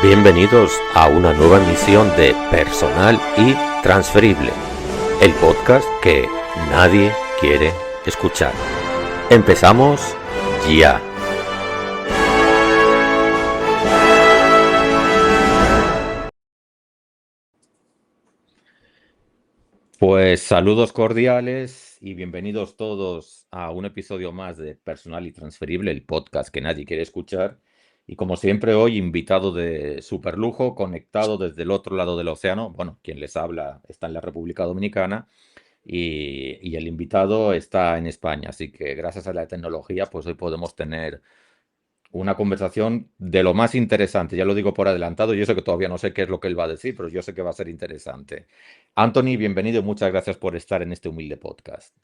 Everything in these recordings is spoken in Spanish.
Bienvenidos a una nueva emisión de Personal y Transferible, el podcast que nadie quiere escuchar. Empezamos ya. Pues saludos cordiales y bienvenidos todos a un episodio más de Personal y Transferible, el podcast que nadie quiere escuchar. Y como siempre hoy invitado de superlujo, conectado desde el otro lado del océano. Bueno, quien les habla está en la República Dominicana y el invitado está en España. Así que gracias a la tecnología, pues hoy podemos tener una conversación de lo más interesante. Ya lo digo por adelantado, yo sé que todavía no sé qué es lo que él va a decir, pero yo sé que va a ser interesante. Anthony, bienvenido y muchas gracias por estar en este humilde podcast.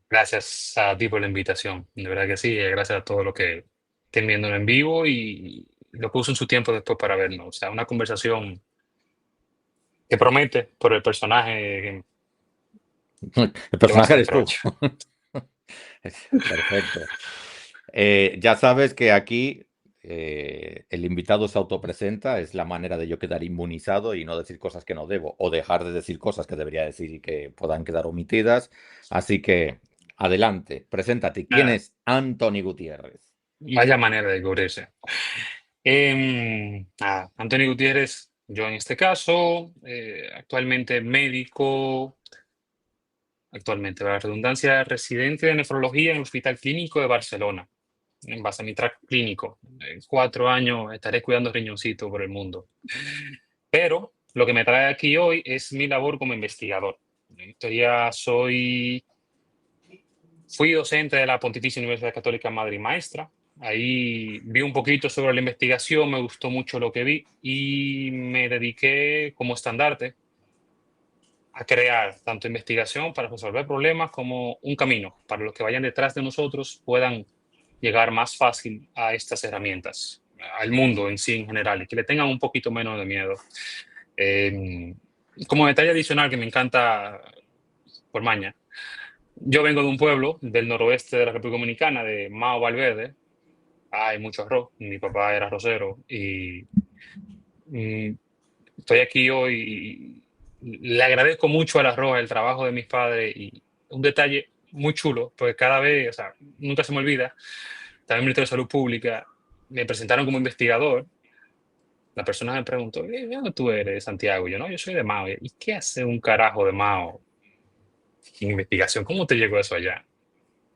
Gracias a ti por la invitación. De verdad que sí, gracias a todos los que estén viendo en vivo y lo que usen su tiempo después para vernos. O sea, una conversación que promete por el personaje El que va a personaje ser de eres tú. provecho. Perfecto. Ya sabes que aquí el invitado se autopresenta, es la manera de yo quedar inmunizado y no decir cosas que no debo, o dejar de decir cosas que debería decir y que puedan quedar omitidas. Así que, adelante, preséntate. ¿Quién Nada, es Anthony Gutiérrez? vaya manera de cubrirse. Antonio Gutiérrez, yo en este caso, actualmente médico, actualmente, la redundancia, residente de nefrología en el Hospital Clínico de Barcelona. En base a mi track clínico. En 4 años estaré cuidando riñoncito por el mundo. Pero lo que me trae aquí hoy es mi labor como investigador. Ya fui docente de la Pontificia Universidad Católica Madre y Maestra. Ahí vi un poquito sobre la investigación, me gustó mucho lo que vi y me dediqué como estandarte a crear tanto investigación para resolver problemas como un camino para los que vayan detrás de nosotros puedan llegar más fácil a estas herramientas, al mundo en sí en general, y que le tengan un poquito menos de miedo. Eh, Como detalle adicional que me encanta por maña, yo vengo de un pueblo del noroeste de la República Dominicana, de Mao Valverde. Hay mucho arroz, mi papá era arrocero y mm, estoy aquí hoy y le agradezco mucho al arroz el trabajo de mis padres y un detalle muy chulo, porque cada vez, o sea, nunca se me olvida, también el Ministerio de Salud Pública, me presentaron como investigador. La persona me preguntó, ¿de dónde tú eres, Santiago? Yo, no, yo soy de Mao. ¿Y qué hace un carajo de Mao en investigación? ¿Cómo te llegó eso allá?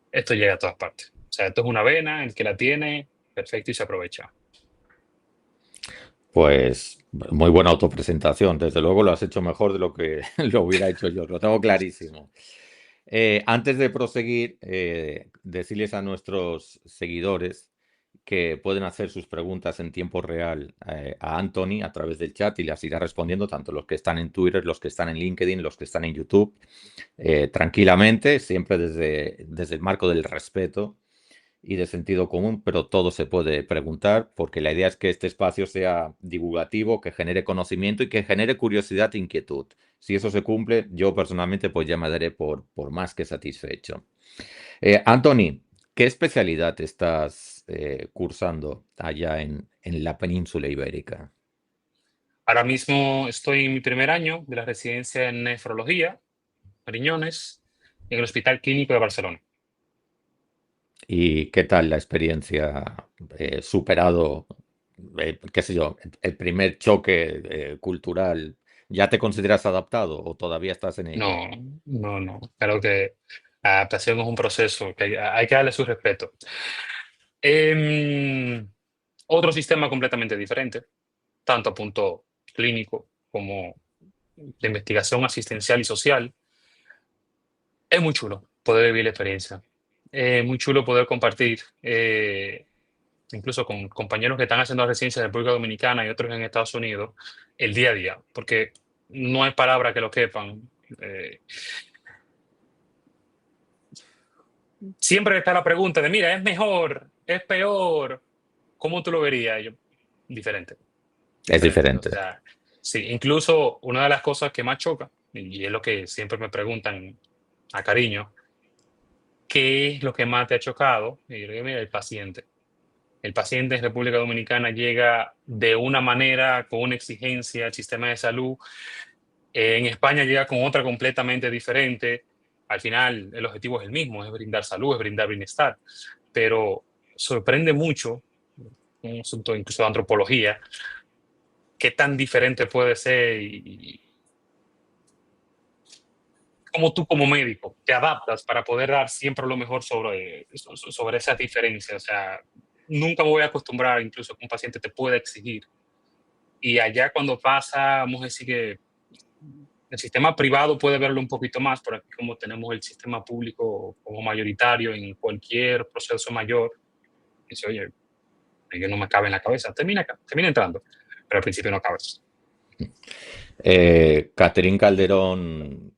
Esto llega a todas partes. O sea, esto es una vena, el que la tiene, perfecto y se aprovecha. Pues muy buena autopresentación. Desde luego lo has hecho mejor de lo que lo hubiera hecho yo. Lo tengo clarísimo. Antes de proseguir, decirles a nuestros seguidores que pueden hacer sus preguntas en tiempo real a Anthony a través del chat y las irá respondiendo tanto los que están en Twitter, los que están en LinkedIn, los que están en YouTube, tranquilamente, siempre desde el marco del respeto y de sentido común, pero todo se puede preguntar porque la idea es que este espacio sea divulgativo, que genere conocimiento y que genere curiosidad e inquietud. Si eso se cumple, yo personalmente pues ya me daré por más que satisfecho. Anthony, ¿qué especialidad estás cursando allá en la península ibérica? Ahora mismo estoy en mi primer año de la residencia en nefrología, riñones, en el Hospital Clínico de Barcelona. ¿Y qué tal la experiencia? Superado, qué sé yo, el primer choque cultural, ¿ya te consideras adaptado o todavía estás en ello? No, no, no. Creo que la adaptación es un proceso que hay que darle su respeto. Em, Otro sistema completamente diferente, tanto a punto clínico como de investigación asistencial y social. Es muy chulo poder vivir la experiencia. Es muy chulo poder compartir, incluso con compañeros que están haciendo residencia en República Dominicana y otros en Estados Unidos, el día a día, porque no hay palabra que lo quepan. Eh, Siempre está la pregunta de, mira, ¿es mejor? ¿Es peor? ¿Cómo tú lo verías? Yo, diferente, Es diferente. O diferente. sea, sí, incluso una de las cosas que más choca, y es lo que siempre me preguntan a cariño, ¿qué es lo que más te ha chocado? Y yo le digo, mira, el paciente. El paciente en República Dominicana llega de una manera, con una exigencia al sistema de salud. En España llega con otra completamente diferente. Al final, el objetivo es el mismo, es brindar salud, es brindar bienestar. Pero sorprende mucho, un asunto incluso de antropología, qué tan diferente puede ser y cómo tú como médico te adaptas para poder dar siempre lo mejor sobre esas diferencias. O sea, nunca me voy a acostumbrar incluso que un paciente te pueda exigir. Y allá cuando pasa, vamos a decir que el sistema privado puede verlo un poquito más, pero aquí como tenemos el sistema público como mayoritario en cualquier proceso mayor, dice, oye, yo no me cabe en la cabeza, termina entrando, pero al principio no cabes. Catherine Calderón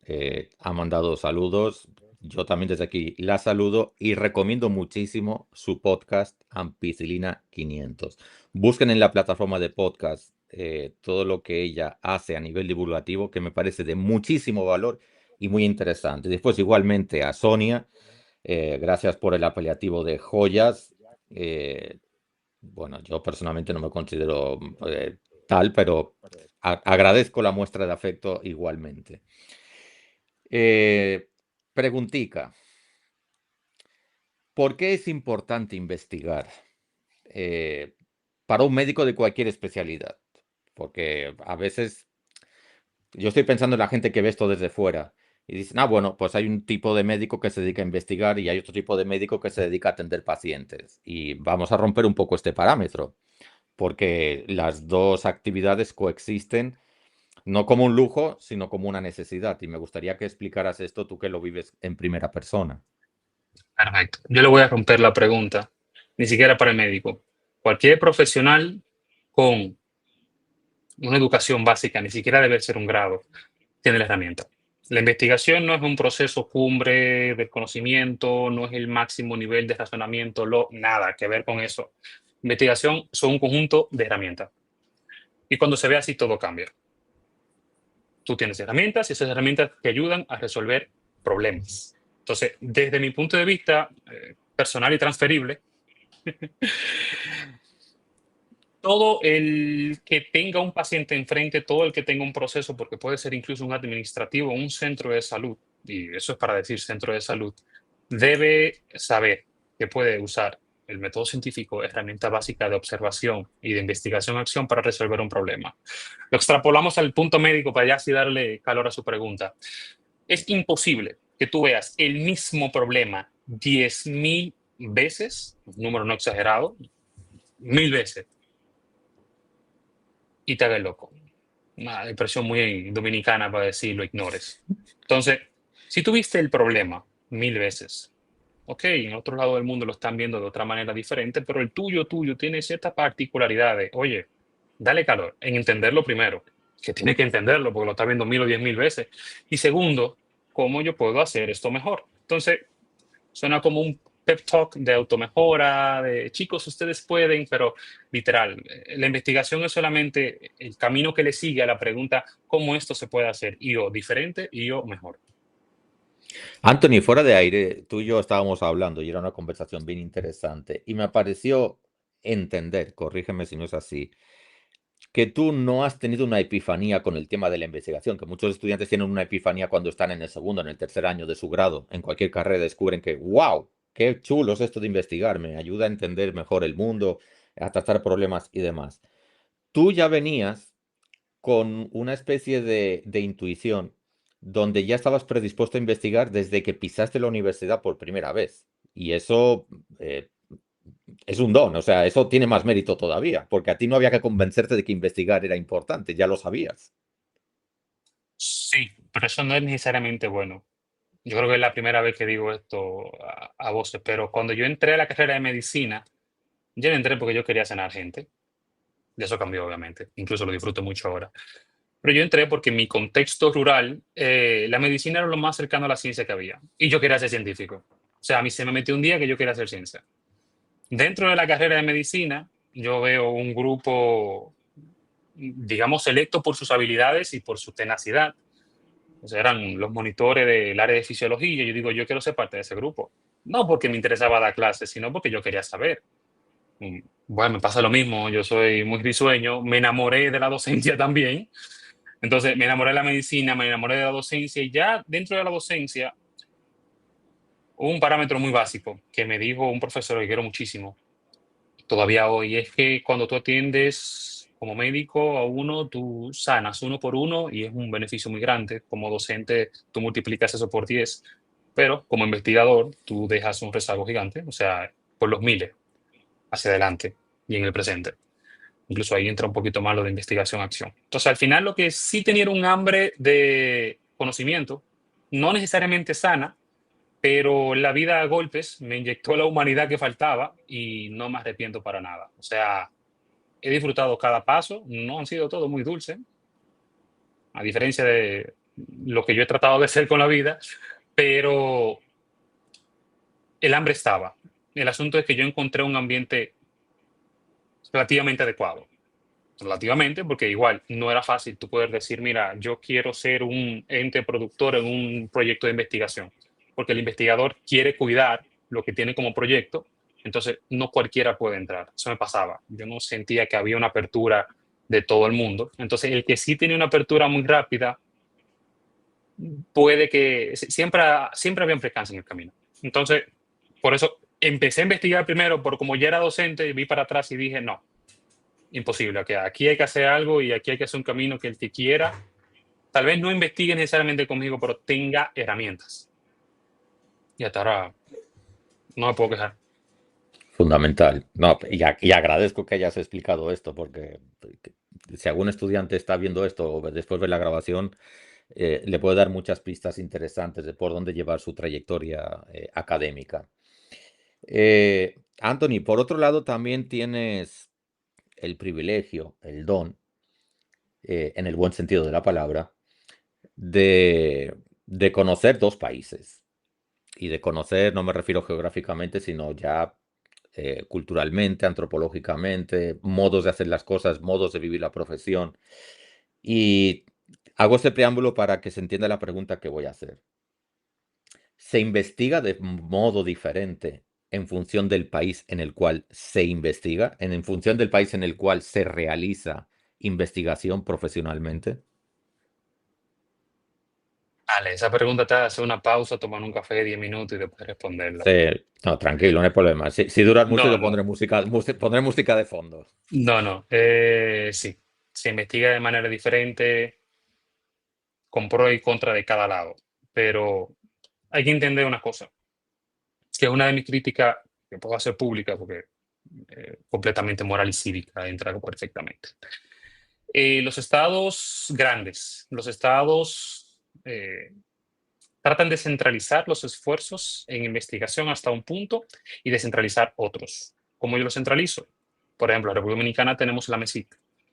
ha mandado saludos. Yo también desde aquí la saludo y recomiendo muchísimo su podcast Ampicilina 500. Busquen en la plataforma de podcast todo lo que ella hace a nivel divulgativo, que me parece de muchísimo valor y muy interesante. Después, igualmente a Sonia, gracias por el apelativo de joyas. Eh, bueno, yo personalmente no me considero tal, pero agradezco la muestra de afecto igualmente. Eh, Preguntica, ¿por qué es importante investigar eh, para un médico de cualquier especialidad? Porque a veces yo estoy pensando en la gente que ve esto desde fuera y dicen, ah, bueno, pues hay un tipo de médico que se dedica a investigar y hay otro tipo de médico que se dedica a atender pacientes. Y vamos a romper un poco este parámetro, porque las dos actividades coexisten no como un lujo, sino como una necesidad. Y me gustaría que explicaras esto tú que lo vives en primera persona. Perfecto. Yo le voy a romper la pregunta, ni siquiera para el médico. Cualquier profesional con una educación básica, ni siquiera debe ser un grado, tiene la herramienta. La investigación no es un proceso cumbre del conocimiento, no es el máximo nivel de razonamiento, nada que ver con eso. Investigación son un conjunto de herramientas. Y cuando se ve así, todo cambia. Tú tienes herramientas y esas herramientas te ayudan a resolver problemas. Entonces, desde mi punto de vista personal y transferible, todo el que tenga un paciente enfrente, todo el que tenga un proceso, porque puede ser incluso un administrativo, un centro de salud, y eso es para decir centro de salud, debe saber que puede usar el método científico, herramienta básica de observación y de investigación-acción para resolver un problema. Lo extrapolamos al punto médico para ya así darle calor a su pregunta. Es imposible que tú veas el mismo problema 10.000 veces, un número no exagerado, 1.000 veces, y te hagas loco. Una expresión muy dominicana para decir lo ignores. Entonces, si tuviste el problema 1.000 veces, ok, en otro lado del mundo lo están viendo de otra manera diferente, pero el tuyo tiene ciertas particularidades. Oye, dale calor en entenderlo primero, que tiene que entenderlo porque lo está viendo 1.000 o 10.000 veces. Y segundo, ¿cómo yo puedo hacer esto mejor? Entonces, suena como un pep talk de automejora, de chicos, ustedes pueden, pero literal, la investigación es solamente el camino que le sigue a la pregunta cómo esto se puede hacer, y yo diferente y yo mejor. Anthony, fuera de aire, tú y yo estábamos hablando y era una conversación bien interesante y me pareció entender, corrígeme si no es así, que tú no has tenido una epifanía con el tema de la investigación, que muchos estudiantes tienen una epifanía cuando están en el segundo, en el tercer año de su grado, en cualquier carrera descubren que, wow, qué chulo es esto de investigar, me ayuda a entender mejor el mundo, a tratar problemas y demás. Tú ya venías con una especie de intuición donde ya estabas predispuesto a investigar desde que pisaste la universidad por primera vez. Y eso es un don, o sea, eso tiene más mérito todavía, porque a ti no había que convencerte de que investigar era importante, ya lo sabías. Sí, pero eso no es necesariamente bueno. Yo creo que es la primera vez que digo esto a voces, pero cuando yo entré a la carrera de medicina, yo no entré porque yo quería sanar gente. Y eso cambió, obviamente. Incluso lo disfruto mucho ahora. Pero yo entré porque en mi contexto rural, la medicina era lo más cercano a la ciencia que había. Y yo quería ser científico. O sea, a mí se me metió un día que yo quería hacer ciencia. Dentro de la carrera de medicina, yo veo un grupo, digamos, selecto por sus habilidades y por su tenacidad. O sea, eran los monitores del área de fisiología. Y yo digo, yo quiero ser parte de ese grupo. No porque me interesaba dar clases, sino porque yo quería saber. Bueno, me pasa lo mismo, yo soy muy risueño, me enamoré de la docencia también, entonces me enamoré de la medicina, me enamoré de la docencia y ya dentro de la docencia hubo un parámetro muy básico que me dijo un profesor que quiero muchísimo, todavía hoy, es que cuando tú atiendes como médico a uno, tú sanas uno por uno y es un beneficio muy grande. Como docente, tú multiplicas eso por 10, pero como investigador, tú dejas un rezago gigante, o sea, por los miles hacia adelante y en el presente. Incluso ahí entra un poquito más lo de investigación-acción. Entonces, al final, lo que sí tenía era un hambre de conocimiento, no necesariamente sana, pero la vida a golpes me inyectó la humanidad que faltaba y no me arrepiento para nada. O sea, he disfrutado cada paso, no han sido todo muy dulce, a diferencia de lo que yo he tratado de hacer con la vida, pero el hambre estaba. El asunto es que yo encontré un ambiente relativamente adecuado. Relativamente, porque igual no era fácil tú poder decir, mira, yo quiero ser un ente productor en un proyecto de investigación, porque el investigador quiere cuidar lo que tiene como proyecto, entonces no cualquiera puede entrar. Eso me pasaba. Yo no sentía que había una apertura de todo el mundo. Entonces, el que sí tiene una apertura muy rápida, puede que siempre había percances en el camino. Entonces, por eso empecé a investigar primero, por como ya era docente, vi para atrás y dije, no, imposible, que aquí hay que hacer algo y aquí hay que hacer un camino que el que quiera, tal vez no investigue necesariamente conmigo, pero tenga herramientas. Y hasta ahora no me puedo quejar. Fundamental. No, y agradezco que hayas explicado esto, porque si algún estudiante está viendo esto o después de la grabación, le puede dar muchas pistas interesantes de por dónde llevar su trayectoria académica. Anthony, por otro lado, también tienes el privilegio, el don, en el buen sentido de la palabra, de conocer dos países. Y de conocer, no me refiero geográficamente, sino ya culturalmente, antropológicamente, modos de hacer las cosas, modos de vivir la profesión. Y hago este preámbulo para que se entienda la pregunta que voy a hacer. ¿Se investiga de modo diferente en función del país en el cual se investiga, en función del país en el cual se realiza investigación profesionalmente? Vale, esa pregunta te hace una pausa, tomar un café de 10 minutos y después responderla. Sí, no, tranquilo, no hay problema. Si duras mucho, No, yo no, pondré música de fondo. no, no. Sí, se investiga de manera diferente, con pro y contra de cada lado. Pero hay que entender una cosa, que es una de mis críticas que puedo hacer pública porque completamente moral y cívica entra perfectamente. Los estados grandes, los estados tratan de centralizar los esfuerzos en investigación hasta un punto y descentralizar otros. ¿Cómo yo los centralizo? Por ejemplo, en la República Dominicana tenemos la MESIC,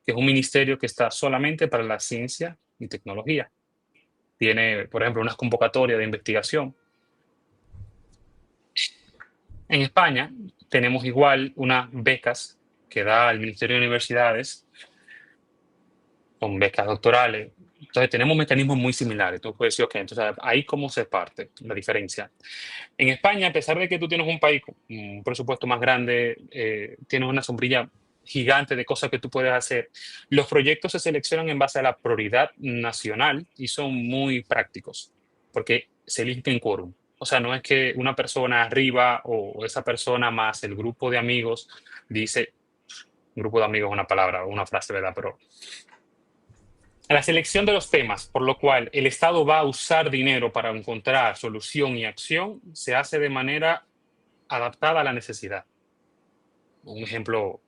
que es un ministerio que está solamente para la ciencia y tecnología. Tiene, por ejemplo, unas convocatorias de investigación. En España tenemos igual unas becas que da el Ministerio de Universidades, con becas doctorales. Entonces tenemos mecanismos muy similares. Tú puedes decir, ok, entonces ahí cómo se parte la diferencia. En España, a pesar de que tú tienes un país con un presupuesto más grande, tienes una sombrilla gigante de cosas que tú puedes hacer, los proyectos se seleccionan en base a la prioridad nacional y son muy prácticos, porque se eligen en quórum. O sea, no es que una persona arriba o esa persona más el grupo de amigos dice, grupo de amigos es una palabra o una frase, ¿verdad? Pero la selección de los temas, por lo cual el Estado va a usar dinero para encontrar solución y acción, se hace de manera adaptada a la necesidad. Un ejemplo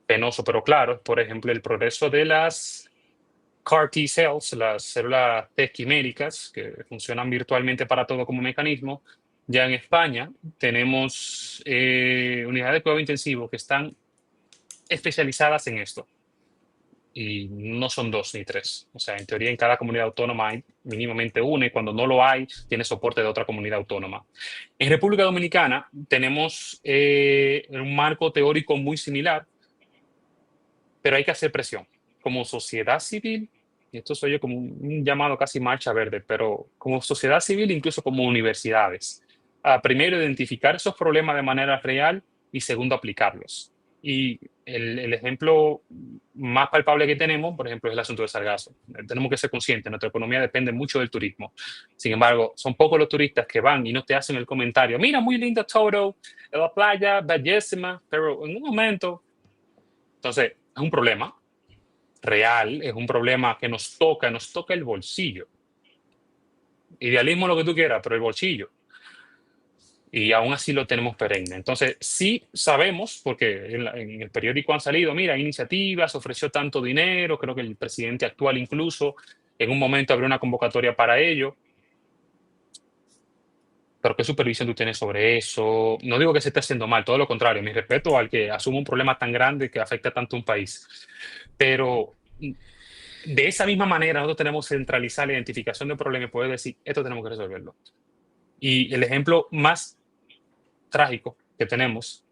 penoso pero claro es, por ejemplo, el progreso de las CAR T cells, las células T quiméricas, que funcionan virtualmente para todo como mecanismo. Ya en España tenemos unidades de cuidado intensivo que están especializadas en esto. Y no son dos ni tres. O sea, en teoría en cada comunidad autónoma hay mínimamente una y cuando no lo hay, tiene soporte de otra comunidad autónoma. En República Dominicana tenemos un marco teórico muy similar, pero hay que hacer presión. Como sociedad civil, y esto soy yo como un llamado casi marcha verde, pero como sociedad civil, incluso como universidades, a primero identificar esos problemas de manera real y segundo, aplicarlos. Y el ejemplo más palpable que tenemos, por ejemplo, es el asunto del sargazo. Tenemos que ser conscientes, nuestra economía depende mucho del turismo. Sin embargo, son pocos los turistas que van y no te hacen el comentario, mira, muy linda Toto, la playa, bellísima, pero en un momento. Entonces, es un problema real, es un problema que nos toca el bolsillo. Idealismo lo que tú quieras, pero el bolsillo. Y aún así lo tenemos perenne. Entonces, sí sabemos, porque en el periódico han salido, mira, iniciativas, ofreció tanto dinero, creo que el presidente actual incluso en un momento abrió una convocatoria para ello. Pero ¿qué supervisión tú tienes sobre eso? No digo que se esté haciendo mal, todo lo contrario, mi respeto al que asume un problema tan grande que afecta tanto a un país. Pero de esa misma manera nosotros tenemos centralizar la identificación del problema y poder decir, esto tenemos que resolverlo. Y el ejemplo más trágico que tenemos,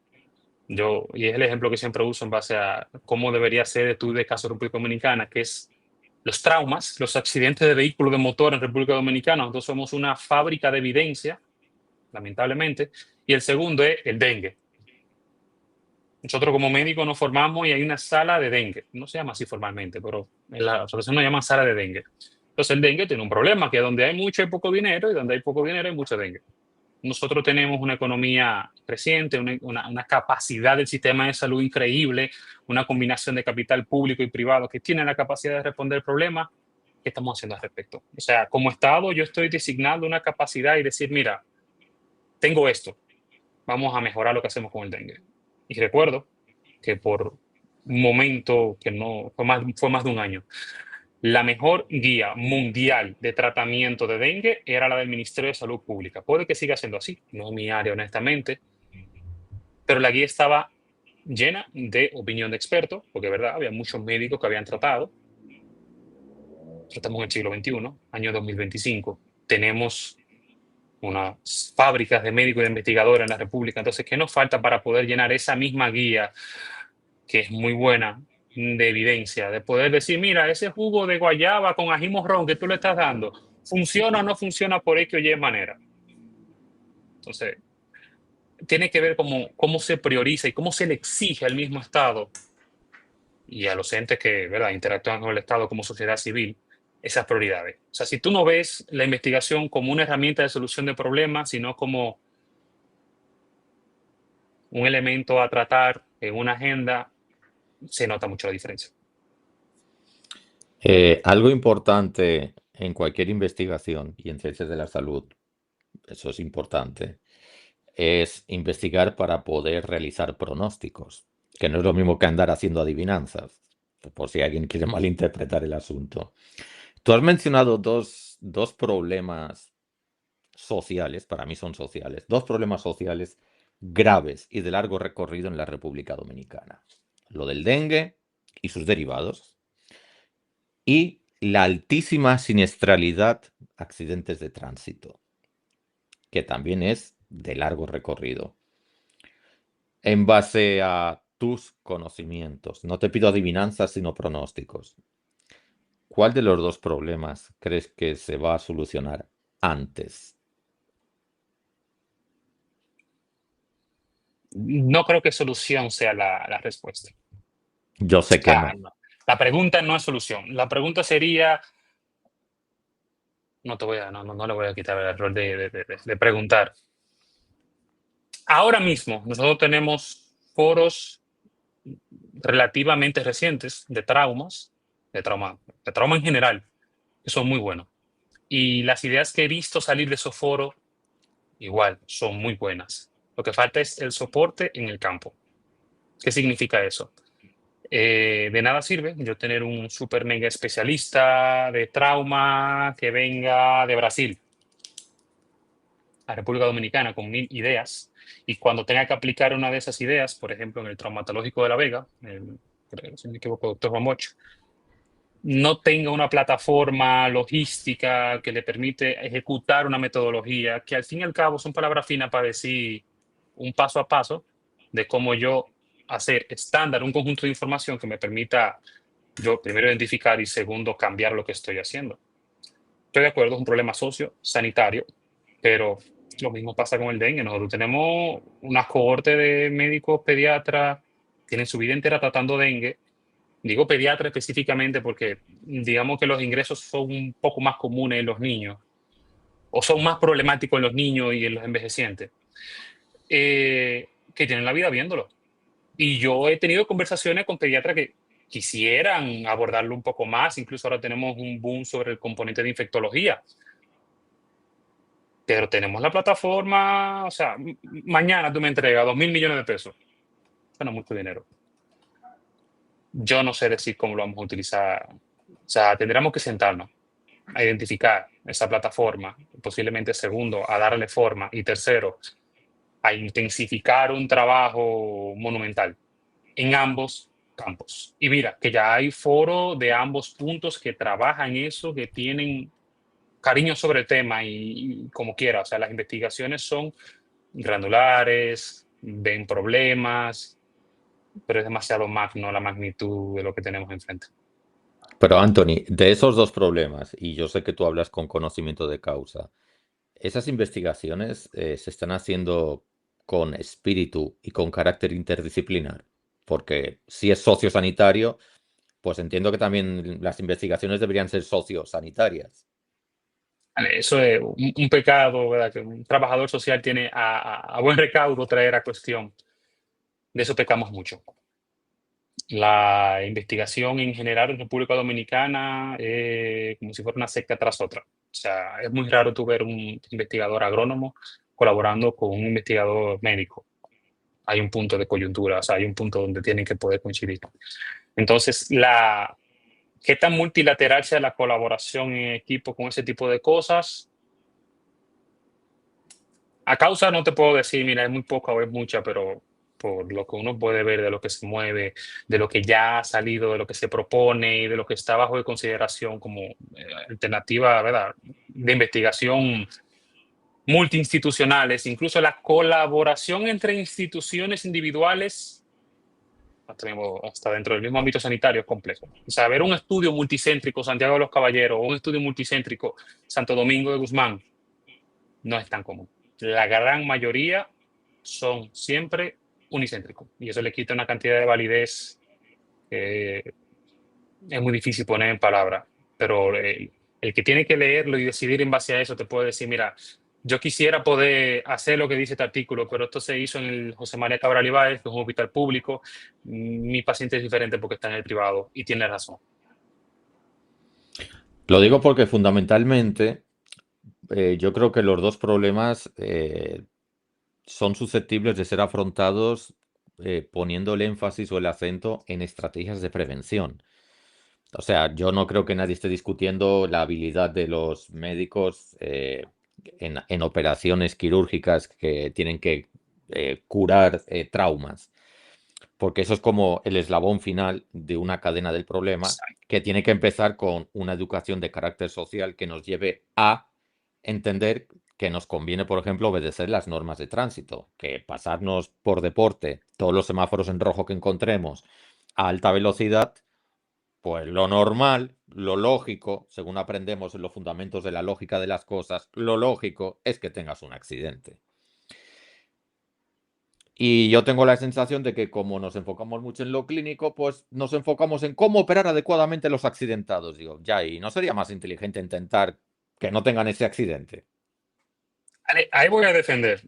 y es el ejemplo que siempre uso en base a cómo debería ser el estudio de caso de República Dominicana, que es los traumas, los accidentes de vehículos de motor en República Dominicana. Nosotros somos una fábrica de evidencia, lamentablemente, y el segundo es el dengue. Nosotros como médicos nos formamos y hay una sala de dengue. No se llama así formalmente, pero en la asociación nos llaman sala de dengue. Entonces el dengue tiene un problema, que donde hay mucho hay poco dinero, y donde hay poco dinero hay mucho dengue. Nosotros tenemos una economía creciente, una capacidad del sistema de salud increíble, una combinación de capital público y privado que tiene la capacidad de responder el problema. ¿Qué estamos haciendo al respecto? O sea, como Estado yo estoy designando una capacidad y decir, mira, tengo esto, vamos a mejorar lo que hacemos con el dengue. Y recuerdo que por un momento que no fue más de un año, la mejor guía mundial de tratamiento de dengue era la del Ministerio de Salud Pública. Puede que siga siendo así, no es mi área honestamente, pero la guía estaba llena de opinión de expertos, porque verdad, había muchos médicos que habían tratado. Estamos en el siglo XXI, año 2025. Tenemos unas fábricas de médicos y de investigadores en la República. Entonces, ¿qué nos falta para poder llenar esa misma guía, que es muy buena, de evidencia, de poder decir, mira, ese jugo de guayaba con ají morrón que tú le estás dando, ¿funciona o no funciona por X o Y manera? Entonces, tiene que ver cómo se prioriza y cómo se le exige al mismo Estado y a los entes que, ¿verdad?, interactúan con el Estado como sociedad civil, esas prioridades. O sea, si tú no ves la investigación como una herramienta de solución de problemas, sino como un elemento a tratar en una agenda, se nota mucho la diferencia. Algo importante en cualquier investigación y en ciencias de la salud, eso es importante, es investigar para poder realizar pronósticos, que no es lo mismo que andar haciendo adivinanzas, por si alguien quiere malinterpretar el asunto. Tú has mencionado dos problemas sociales, para mí son sociales, dos problemas sociales graves y de largo recorrido en la República Dominicana. Lo del dengue y sus derivados y la altísima siniestralidad, accidentes de tránsito, que también es de largo recorrido. En base a tus conocimientos, no te pido adivinanzas, sino pronósticos. ¿Cuál de los dos problemas crees que se va a solucionar antes? No creo que solución sea la respuesta. Yo sé O que sea, no. no. La pregunta no es solución. La pregunta sería, no le voy a quitar el error de preguntar. Ahora mismo nosotros tenemos foros relativamente recientes de trauma en general, que son muy buenos. Y las ideas que he visto salir de esos foros, igual, son muy buenas. Lo que falta es el soporte en el campo. ¿Qué significa eso? De nada sirve yo tener un super mega especialista de trauma que venga de Brasil a República Dominicana con 1000 ideas, y cuando tenga que aplicar una de esas ideas, por ejemplo, en el traumatológico de La Vega, si no me equivoco, doctor Ramoch, no tenga una plataforma logística que le permite ejecutar una metodología, que al fin y al cabo son palabras finas para decir un paso a paso de cómo yo hacer estándar un conjunto de información que me permita yo primero identificar y segundo cambiar lo que estoy haciendo. Estoy de acuerdo, es un problema socio, sanitario, pero Lo mismo pasa con el dengue. Nosotros tenemos una cohorte de médicos pediatras, tienen su vida entera tratando dengue. Digo pediatra específicamente porque digamos que los ingresos son un poco más comunes en los niños o son más problemáticos en los niños y en los envejecientes, que tienen la vida viéndolo. Y yo he tenido conversaciones con pediatras que quisieran abordarlo un poco más. Incluso ahora tenemos un boom sobre el componente de infectología. Pero tenemos la plataforma, o sea, mañana tú me entregas 2.000 millones de pesos. Suena mucho dinero. Yo no sé decir cómo lo vamos a utilizar. O sea, tendríamos que sentarnos a identificar esa plataforma, posiblemente segundo, a darle forma y tercero, a intensificar un trabajo monumental en ambos campos. Y mira, que ya hay foros de ambos puntos que trabajan eso, que tienen cariño sobre el tema y como quiera, o sea, las investigaciones son granulares, ven problemas, pero es demasiado magno la magnitud de lo que tenemos enfrente. Pero Anthony, de esos dos problemas, y yo sé que tú hablas con conocimiento de causa, esas investigaciones se están haciendo con espíritu y con carácter interdisciplinar, porque si es sociosanitario, pues entiendo que también las investigaciones deberían ser sociosanitarias. Vale, eso es un pecado, ¿verdad? Que un trabajador social tiene a buen recaudo traer a cuestión. De eso pecamos mucho. La investigación en general en República Dominicana como si fuera una secta tras otra. O sea, es muy raro tú ver un investigador agrónomo colaborando con un investigador médico. Hay un punto de coyuntura, o sea, hay un punto donde tienen que poder coincidir. Entonces, qué tan multilateral sea la colaboración en equipo con ese tipo de cosas, a causa no te puedo decir, mira, es muy poca o es mucha, pero por lo que uno puede ver de lo que se mueve, de lo que ya ha salido, de lo que se propone y de lo que está bajo de consideración como alternativa, ¿verdad?, de investigación multiinstitucionales, incluso la colaboración entre instituciones individuales, hasta dentro del mismo ámbito sanitario es complejo. O sea, ver un estudio multicéntrico Santiago de los Caballeros o un estudio multicéntrico Santo Domingo de Guzmán no es tan común. La gran mayoría son siempre unicéntricos y eso le quita una cantidad de validez que es muy difícil poner en palabras, pero el que tiene que leerlo y decidir en base a eso te puede decir, mira, yo quisiera poder hacer lo que dice este artículo, pero esto se hizo en el José María Cabral Ibáez, que es un hospital público, mi paciente es diferente porque está en el privado y tiene razón. Lo digo porque fundamentalmente yo creo que los dos problemas son susceptibles de ser afrontados poniendo el énfasis o el acento en estrategias de prevención. O sea, yo no creo que nadie esté discutiendo la habilidad de los médicos en operaciones quirúrgicas que tienen que curar traumas, porque eso es como el eslabón final de una cadena del problema que tiene que empezar con una educación de carácter social que nos lleve a entender que nos conviene, por ejemplo, obedecer las normas de tránsito, que pasarnos por deporte todos los semáforos en rojo que encontremos a alta velocidad, pues lo normal, lo lógico, según aprendemos en los fundamentos de la lógica de las cosas, lo lógico es que tengas un accidente. Y yo tengo la sensación de que como nos enfocamos mucho en lo clínico, pues nos enfocamos en cómo operar adecuadamente a los accidentados. Digo, ya, ¿y no sería más inteligente intentar que no tengan ese accidente? Ahí voy a defender.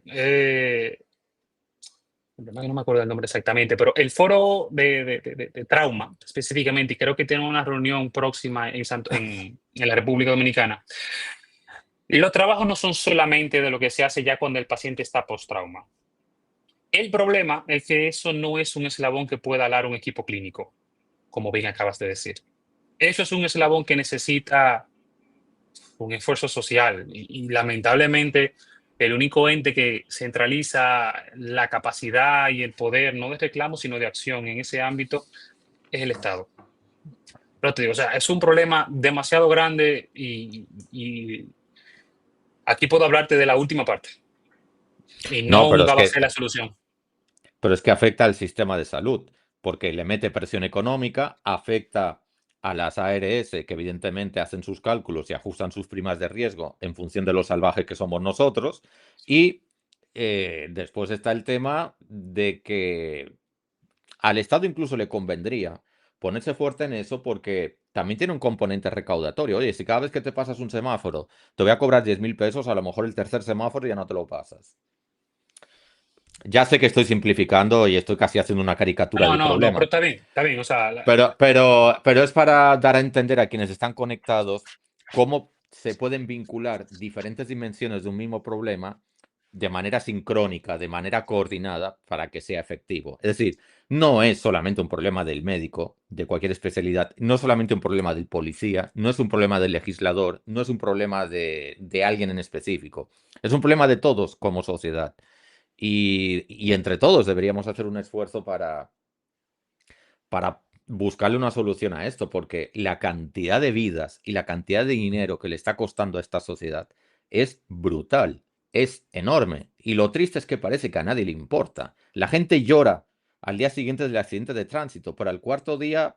No me acuerdo el nombre exactamente, pero el foro de trauma específicamente, y creo que tiene una reunión próxima en la República Dominicana. Y los trabajos no son solamente de lo que se hace ya cuando el paciente está post-trauma. El problema es que eso no es un eslabón que pueda alar un equipo clínico, como bien acabas de decir. Eso es un eslabón que necesita un esfuerzo social y lamentablemente el único ente que centraliza la capacidad y el poder, no de reclamo, sino de acción en ese ámbito, es el Estado. Pero te digo, o sea, es un problema demasiado grande y aquí puedo hablarte de la última parte y No, nunca va a ser la solución. pero es que afecta al sistema de salud, porque le mete presión económica, afecta a las ARS, que evidentemente hacen sus cálculos y ajustan sus primas de riesgo en función de lo salvaje que somos nosotros. Y después está el tema de que al Estado incluso le convendría ponerse fuerte en eso porque también tiene un componente recaudatorio. Oye, si cada vez que te pasas un semáforo te voy a cobrar 10.000 pesos, a lo mejor el tercer semáforo ya no te lo pasas. Ya sé que estoy simplificando y estoy casi haciendo una caricatura No, del no, no, pero problema, está bien, o sea, pero es para dar a entender a quienes están conectados cómo se pueden vincular diferentes dimensiones de un mismo problema de manera sincrónica, de manera coordinada, para que sea efectivo. Es decir, no es solamente un problema del médico, de cualquier especialidad, no es solamente un problema del policía, no es un problema del legislador, no es un problema de alguien en específico. Es un problema de todos como sociedad. Y entre todos deberíamos hacer un esfuerzo para buscarle una solución a esto, porque la cantidad de vidas y la cantidad de dinero que le está costando a esta sociedad es brutal, es enorme. Y lo triste es que parece que a nadie le importa. La gente llora al día siguiente del accidente de tránsito, pero al cuarto día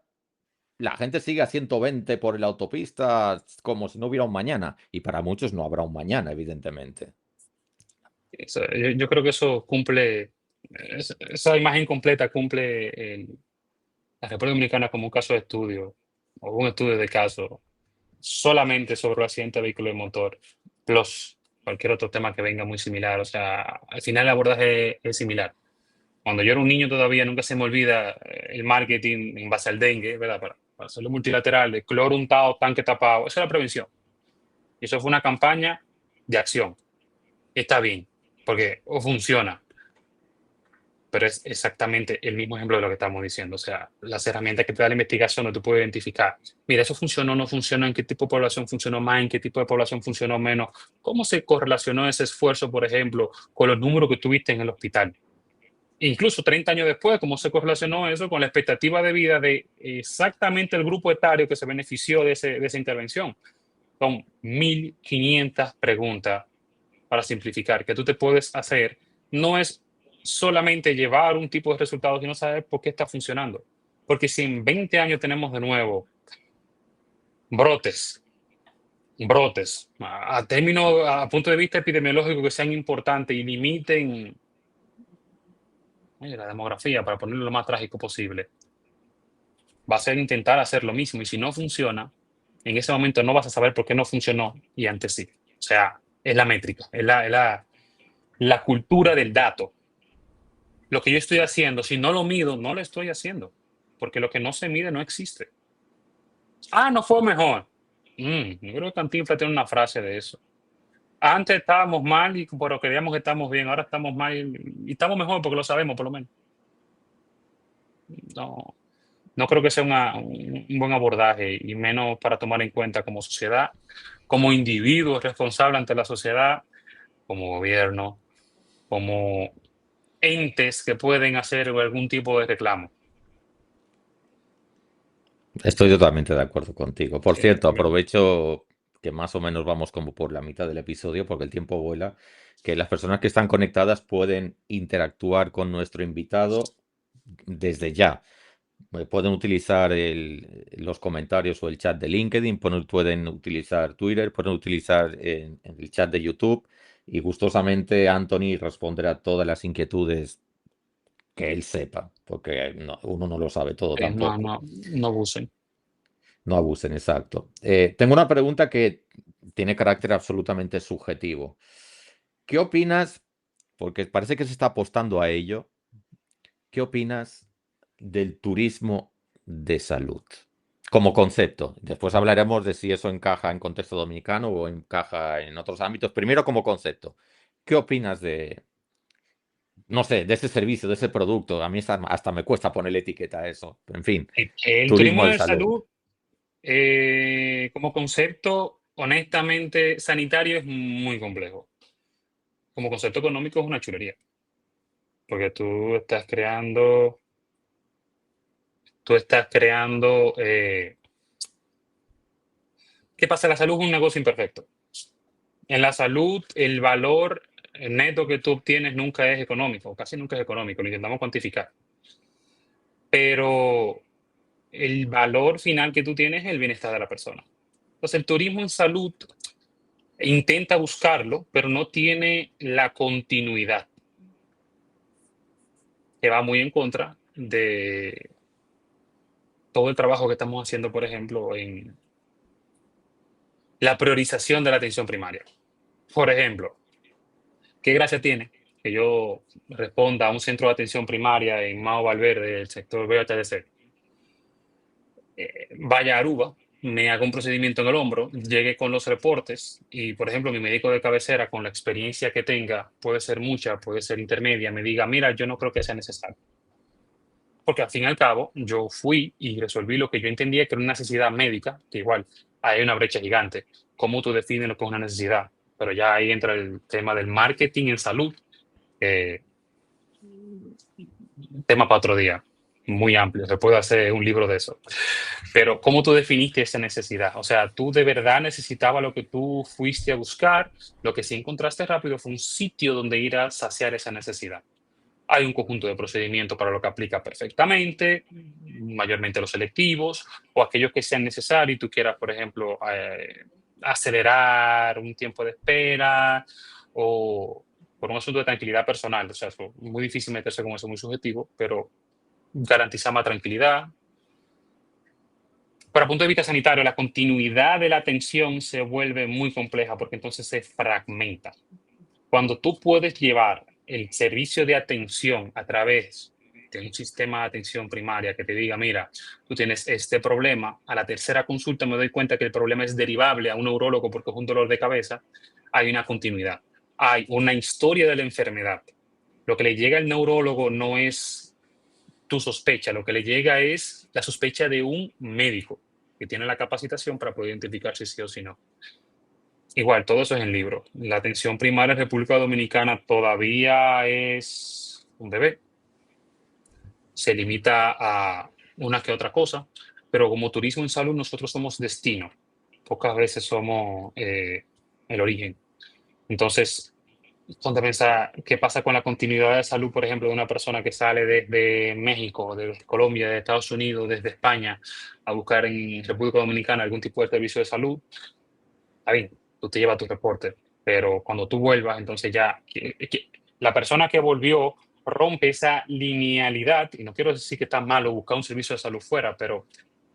la gente sigue a 120 por la autopista como si no hubiera un mañana. Y para muchos no habrá un mañana, evidentemente. yo creo que eso cumple, esa imagen completa cumple la República Dominicana como un caso de estudio o un estudio de caso solamente sobre el accidente de vehículo de motor, plus cualquier otro tema que venga muy similar. O sea, al final el abordaje es similar. Cuando yo era un niño todavía nunca se me olvida el marketing en base al dengue, ¿verdad? Para hacerlo multilateral, de cloro untado, tanque tapado, eso es la prevención. Y eso fue una campaña de acción. Está bien, porque funciona, pero es exactamente el mismo ejemplo de lo que estamos diciendo. O sea, las herramientas que te da la investigación no te puede identificar. Mira, eso funcionó, no funcionó, en qué tipo de población funcionó más, en qué tipo de población funcionó menos. ¿Cómo se correlacionó ese esfuerzo, por ejemplo, con los números que tuviste en el hospital? Incluso 30 años después, ¿cómo se correlacionó eso con la expectativa de vida de exactamente el grupo etario que se benefició de esa intervención? Son 1.500 preguntas para simplificar que tú te puedes hacer. No es solamente llevar un tipo de resultados, sino saber por qué está funcionando. Porque si en 20 años tenemos de nuevo brotes, a punto de vista epidemiológico que sean importantes y limiten la demografía, para ponerlo lo más trágico posible, va a ser intentar hacer lo mismo. Y si no funciona, en ese momento no vas a saber por qué no funcionó y antes sí. O sea, es la métrica, la cultura del dato. Lo que yo estoy haciendo, si no lo mido, no lo estoy haciendo. Porque lo que no se mide no existe. Ah, no fue mejor. Yo creo que Cantinflas tiene una frase de eso. Antes estábamos mal, pero creíamos que estamos bien. Ahora estamos mal y estamos mejor porque lo sabemos, por lo menos. No, no creo que sea un buen abordaje, y menos para tomar en cuenta como sociedad, como individuos responsables ante la sociedad, como gobierno, como entes que pueden hacer algún tipo de reclamo. Estoy totalmente de acuerdo contigo. Por Sí, cierto, aprovecho que más o menos vamos como por la mitad del episodio, porque el tiempo vuela, que las personas que están conectadas pueden interactuar con nuestro invitado desde ya. Pueden utilizar los comentarios o el chat de LinkedIn, pueden utilizar Twitter, pueden utilizar en el chat de YouTube y gustosamente Anthony responderá a todas las inquietudes que él sepa, porque uno no lo sabe todo no, tampoco. no, no abusen. No abusen, exacto. Tengo una pregunta que tiene carácter absolutamente subjetivo. ¿Qué opinas? Porque parece que se está apostando a ello. ¿Qué opinas del turismo de salud? Como concepto. Después hablaremos de si eso encaja en contexto dominicano o encaja en otros ámbitos. Primero como concepto. ¿Qué opinas no sé, de ese servicio, de ese producto? A mí hasta me cuesta ponerle etiqueta a eso. En fin, El turismo turismo de de salud. salud, como concepto, honestamente, sanitario es muy complejo. Como concepto económico es una chulería, porque tú estás creando, ¿qué pasa? La salud es un negocio imperfecto. En la salud, el valor neto que tú obtienes nunca es económico, casi nunca es económico, lo intentamos cuantificar. Pero el valor final que tú tienes es el bienestar de la persona. Entonces, el turismo en salud intenta buscarlo, pero no tiene la continuidad, que va muy en contra de todo el trabajo que estamos haciendo, por ejemplo, en la priorización de la atención primaria. Por ejemplo, ¿qué gracia tiene que yo responda a un centro de atención primaria en Mao Valverde, del sector VHDC, vaya a Aruba, me haga un procedimiento en el hombro, llegue con los reportes y, por ejemplo, mi médico de cabecera, con la experiencia que tenga, puede ser mucha, puede ser intermedia, me diga, mira, yo no creo que sea necesario? Porque al fin y al cabo, yo fui y resolví lo que yo entendía que era una necesidad médica, que igual hay una brecha gigante. ¿Cómo tú defines lo que es una necesidad? Pero ya ahí entra el tema del marketing en salud, eh, tema para otro día, muy amplio, se puede hacer un libro de eso. Pero ¿cómo tú definiste esa necesidad? O sea, ¿tú de verdad necesitabas lo que tú fuiste a buscar? Lo que sí encontraste rápido fue un sitio donde ir a saciar esa necesidad. Hay un conjunto de procedimientos para lo que aplica perfectamente, mayormente los selectivos o aquellos que sean necesarios y tú quieras, por ejemplo, acelerar un tiempo de espera o por un asunto de tranquilidad personal. O sea, es muy difícil meterse con eso, muy subjetivo, pero garantiza más tranquilidad. Para punto de vista sanitario, la continuidad de la atención se vuelve muy compleja porque entonces se fragmenta. Cuando tú puedes llevar el servicio de atención a través de un sistema de atención primaria que te diga, mira, tú tienes este problema, a la tercera consulta me doy cuenta que el problema es derivable a un neurólogo porque es un dolor de cabeza, hay una continuidad, hay una historia de la enfermedad. Lo que le llega al neurólogo no es tu sospecha, lo que le llega es la sospecha de un médico que tiene la capacitación para poder identificar si sí o si no. Igual, todo eso es en libro. La atención primaria en República Dominicana todavía es un bebé. Se limita a una que otra cosa, pero como turismo en salud nosotros somos destino. Pocas veces somos el origen. Entonces, ponte a pensar qué pasa con la continuidad de salud, por ejemplo, de una persona que sale desde México, desde Colombia, de Estados Unidos, desde España, a buscar en República Dominicana algún tipo de servicio de salud. Está bien, tú te llevas tu reporte, pero cuando tú vuelvas, entonces ya la persona que volvió rompe esa linealidad, y no quiero decir que está malo buscar un servicio de salud fuera, pero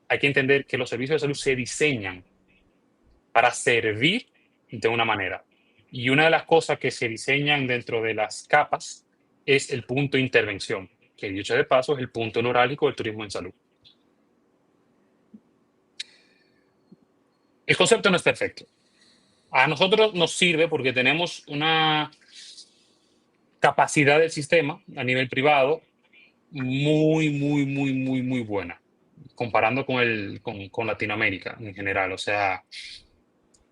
hay que entender que los servicios de salud se diseñan para servir de una manera. Y una de las cosas que se diseñan dentro de las capas es el punto de intervención, que dicho de paso es el punto neurálgico del turismo en salud. El concepto no es perfecto. A nosotros nos sirve porque tenemos una capacidad del sistema a nivel privado muy buena, comparando con Latinoamérica en general. O sea,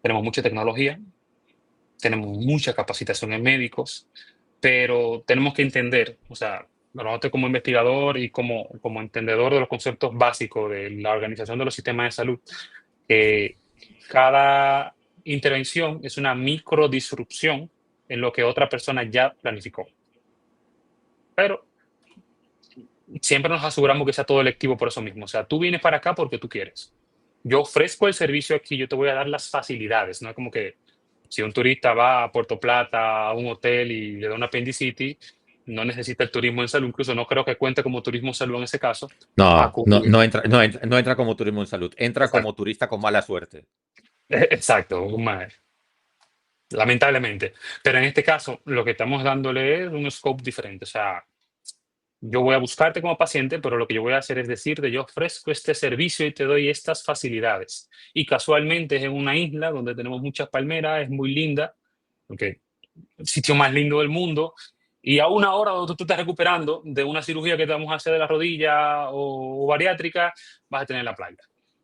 tenemos mucha tecnología, tenemos mucha capacitación en médicos, pero tenemos que entender, o sea, nosotros como investigador y como entendedor de los conceptos básicos de la organización de los sistemas de salud, que cada intervención es una micro disrupción en lo que otra persona ya planificó. Pero siempre nos aseguramos que sea todo electivo por eso mismo. O sea, tú vienes para acá porque tú quieres. Yo ofrezco el servicio aquí, yo te voy a dar las facilidades. No es como que si un turista va a Puerto Plata, a un hotel y le da una apendicitis, no necesita el turismo en salud. Incluso no creo que cuente como turismo en salud en ese caso. No, no, Acudir. no entra como turismo en salud, entra como Exacto. turista con mala suerte. Exacto. Lamentablemente. Pero en este caso, lo que estamos dándole es un scope diferente. O sea, yo voy a buscarte como paciente, pero lo que yo voy a hacer es decirte, yo ofrezco este servicio y te doy estas facilidades. Y casualmente es en una isla donde tenemos muchas palmeras, es muy linda, porque el sitio más lindo del mundo. Y a una hora donde tú estás recuperando de una cirugía que te vamos a hacer de la rodilla o bariátrica, vas a tener la playa.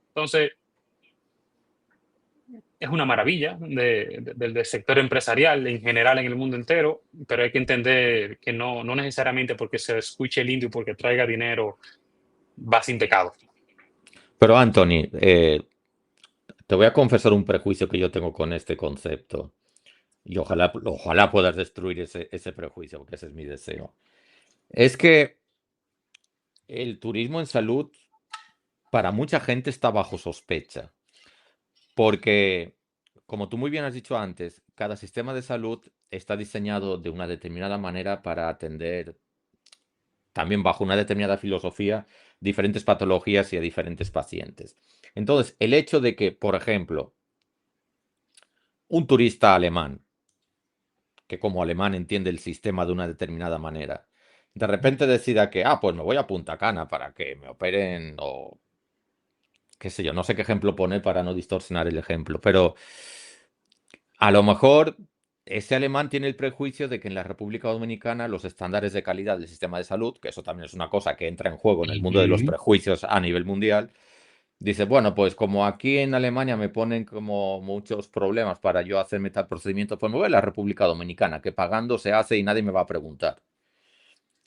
Entonces, es una maravilla del sector empresarial en general en el mundo entero, pero hay que entender que no necesariamente porque se escuche lindo y porque traiga dinero va sin pecado. Pero Anthony, te voy a confesar un prejuicio que yo tengo con este concepto. Y ojalá puedas destruir ese prejuicio, porque ese es mi deseo. Es que el turismo en salud para mucha gente está bajo sospecha, porque, como tú muy bien has dicho antes, cada sistema de salud está diseñado de una determinada manera para atender, también bajo una determinada filosofía, diferentes patologías y a diferentes pacientes. Entonces, el hecho de que, por ejemplo, un turista alemán, que como alemán entiende el sistema de una determinada manera, de repente decida que, pues me voy a Punta Cana para que me operen o qué sé yo, no sé qué ejemplo poner para no distorsionar el ejemplo, pero a lo mejor ese alemán tiene el prejuicio de que en la República Dominicana los estándares de calidad del sistema de salud, que eso también es una cosa que entra en juego en el mundo de los Ujú. prejuicios a nivel mundial, dice, bueno, pues como aquí en Alemania me ponen como muchos problemas para yo hacerme tal procedimiento, pues me voy a la República Dominicana, que pagando se hace y nadie me va a preguntar.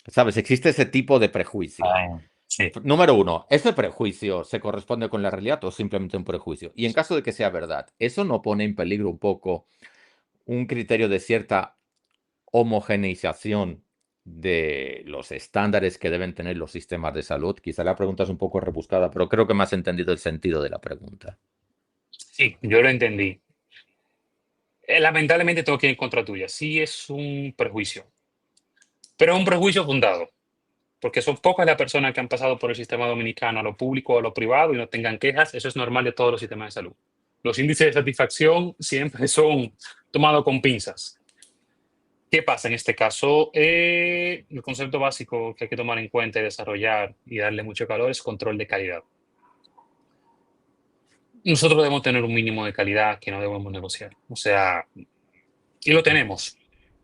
¿Sabes? Existe ese tipo de prejuicio. Ah, sí. Número uno, ¿ese prejuicio se corresponde con la realidad o simplemente un prejuicio? Y en caso de que sea verdad, ¿eso no pone en peligro un poco un criterio de cierta homogeneización de los estándares que deben tener los sistemas de salud? Quizá la pregunta es un poco rebuscada, pero creo que me has entendido el sentido de la pregunta. Sí, yo lo entendí. Lamentablemente tengo que ir en contra tuya. Sí es un prejuicio, pero es un prejuicio fundado, porque son pocas las personas que han pasado por el sistema dominicano, a lo público o a lo privado, y no tengan quejas. Eso es normal de todos los sistemas de salud. Los índices de satisfacción siempre son tomados con pinzas. ¿Qué pasa en este caso? El concepto básico que hay que tomar en cuenta y desarrollar y darle mucho calor es control de calidad. Nosotros debemos tener un mínimo de calidad que no debemos negociar. O sea, y lo tenemos.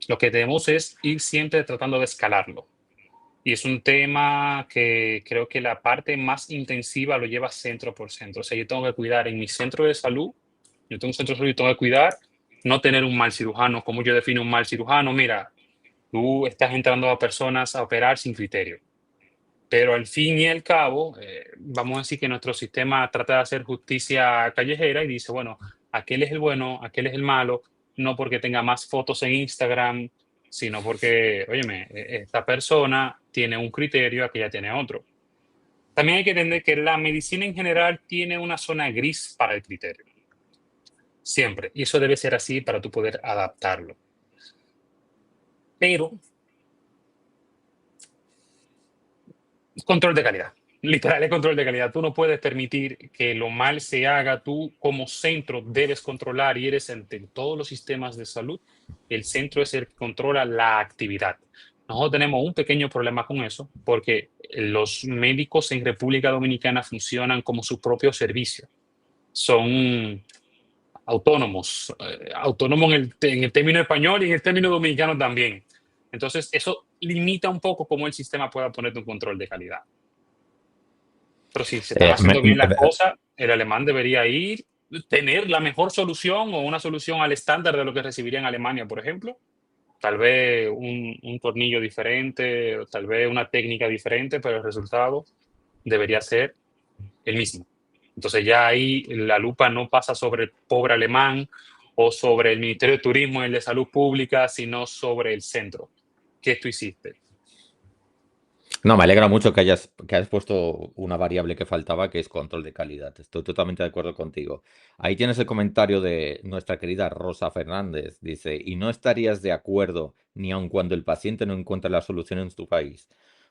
Lo que tenemos es ir siempre tratando de escalarlo. Y es un tema que creo que la parte más intensiva lo lleva centro por centro. O sea, yo tengo que cuidar en mi centro de salud, yo tengo un centro de salud y tengo que cuidar, no tener un mal cirujano. ¿Cómo yo defino un mal cirujano? Mira, tú estás entrando a personas a operar sin criterio. Pero al fin y al cabo, vamos a decir que nuestro sistema trata de hacer justicia callejera y dice, bueno, aquel es el bueno, aquel es el malo, no porque tenga más fotos en Instagram, sino porque, óyeme, esta persona tiene un criterio, aquella tiene otro. También hay que entender que la medicina en general tiene una zona gris para el criterio, siempre, y eso debe ser así para tú poder adaptarlo. Pero control de calidad. Literal, es control de calidad. Tú no puedes permitir que lo mal se haga. Tú como centro debes controlar y eres en todos los sistemas de salud. El centro es el que controla la actividad. Nosotros tenemos un pequeño problema con eso porque los médicos en República Dominicana funcionan como su propio servicio. Son autónomos, autónomos en el término español y en el término dominicano también. Entonces, eso limita un poco cómo el sistema pueda poner un control de calidad. Pero si se están Eh, me- haciendo bien las cosas, el alemán debería ir, tener la mejor solución o una solución al estándar de lo que recibiría en Alemania, por ejemplo. Tal vez un tornillo diferente, o tal vez una técnica diferente, pero el resultado debería ser el mismo. Entonces ya ahí la lupa no pasa sobre el pobre alemán o sobre el Ministerio de Turismo y el de Salud Pública, sino sobre el centro. ¿Qué tú hiciste? no, me alegra mucho que hayas puesto una variable que faltaba, que es control de calidad. Estoy totalmente de acuerdo contigo. Ahí tienes el comentario de nuestra querida Rosa Fernández. Dice, ¿y no estarías de acuerdo ni aun cuando el paciente no encuentra la solución en tu país?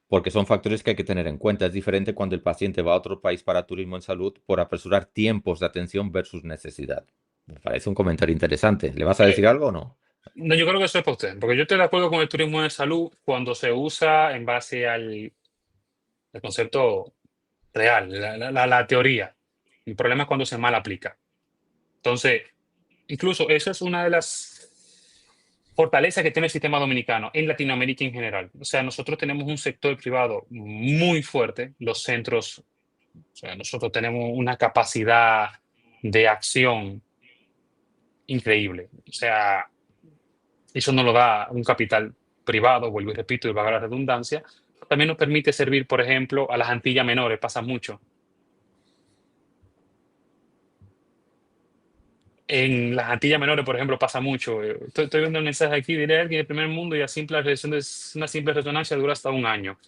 Porque son factores que hay que tener en cuenta. Es diferente cuando el paciente va a otro país para turismo en salud por apresurar tiempos de atención versus necesidad. Me parece un comentario interesante. ¿Le vas a decir algo o no? No, yo creo que eso es para usted, porque yo estoy de acuerdo con el turismo de salud cuando se usa en base al concepto real, la teoría. El problema es cuando se mal aplica. Entonces, incluso eso es una de las fortalezas que tiene el sistema dominicano en Latinoamérica en general. O sea, nosotros tenemos un sector privado muy fuerte, los centros, o sea, nosotros tenemos una capacidad de acción increíble. O sea, eso nos lo da un capital privado, vuelvo y repito, y valga la redundancia. También nos permite servir, por ejemplo, a las Antillas Menores, pasa mucho. En las Antillas Menores, por ejemplo, pasa mucho. Estoy viendo el mensaje aquí, diré alguien del primer mundo y una simple resonancia dura hasta un año.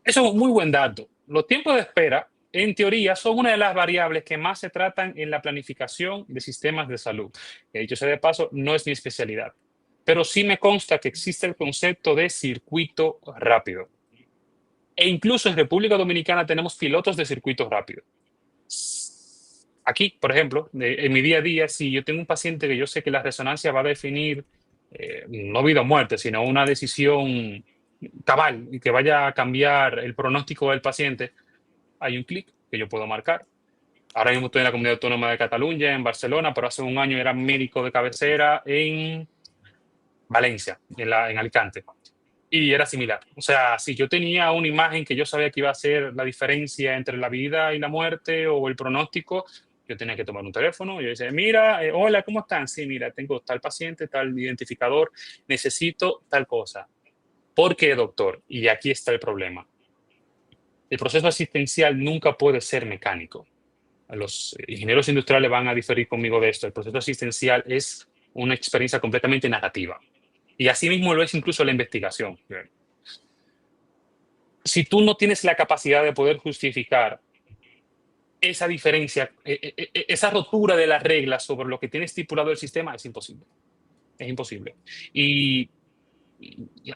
Eso es un muy buen dato. Los tiempos de espera en teoría, son una de las variables que más se tratan en la planificación de sistemas de salud. Que dicho sea de paso, no es mi especialidad. Pero sí me consta que existe el concepto de circuito rápido. E incluso en República Dominicana tenemos pilotos de circuito rápido. Aquí, por ejemplo, en mi día a día, si yo tengo un paciente que yo sé que la resonancia va a definir no vida o muerte, sino una decisión cabal y que vaya a cambiar el pronóstico del paciente, hay un clic que yo puedo marcar. Ahora mismo estoy en la Comunidad Autónoma de Cataluña, en Barcelona, pero hace un año era médico de cabecera en Valencia, en Alicante. Y era similar. O sea, si yo tenía una imagen que yo sabía que iba a ser la diferencia entre la vida y la muerte o el pronóstico, yo tenía que tomar un teléfono. Yo decía, mira, hola, ¿cómo están? Sí, mira, tengo tal paciente, tal identificador, necesito tal cosa. ¿Por qué, doctor? Y aquí está el problema. El proceso asistencial nunca puede ser mecánico. Los ingenieros industriales van a diferir conmigo de esto. El proceso asistencial es una experiencia completamente narrativa. Y así mismo lo es incluso la investigación. Si tú no tienes la capacidad de poder justificar esa diferencia, esa rotura de las reglas sobre lo que tiene estipulado el sistema, es imposible. Es imposible. Y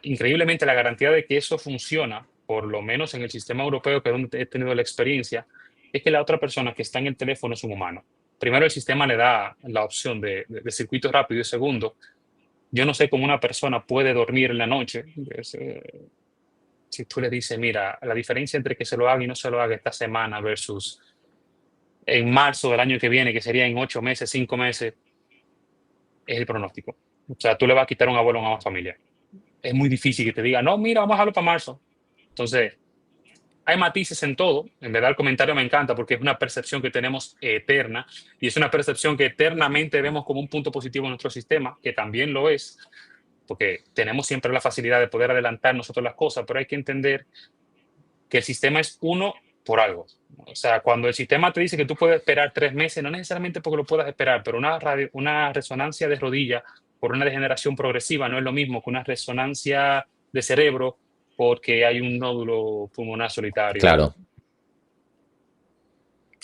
increíblemente la garantía de que eso funciona, por lo menos en el sistema europeo, que es donde he tenido la experiencia, es que la otra persona que está en el teléfono es un humano. Primero, el sistema le da la opción de circuito rápido y segundo, yo no sé cómo una persona puede dormir en la noche. Si tú le dices, mira, la diferencia entre que se lo haga y no se lo haga esta semana versus en marzo del año que viene, que sería en 8 meses, 5 meses, es el pronóstico. O sea, tú le vas a quitar un abuelo a una familia. Es muy difícil que te diga, no, mira, vamos a dejarlo para marzo. Entonces, hay matices en todo. En verdad, el comentario me encanta porque es una percepción que tenemos eterna y es una percepción que eternamente vemos como un punto positivo en nuestro sistema, que también lo es, porque tenemos siempre la facilidad de poder adelantar nosotros las cosas, pero hay que entender que el sistema es uno por algo. O sea, cuando el sistema te dice que tú puedes esperar 3 meses, no necesariamente porque lo puedas esperar, pero una resonancia de rodilla por una degeneración progresiva no es lo mismo que una resonancia de cerebro porque hay un nódulo pulmonar solitario. Claro.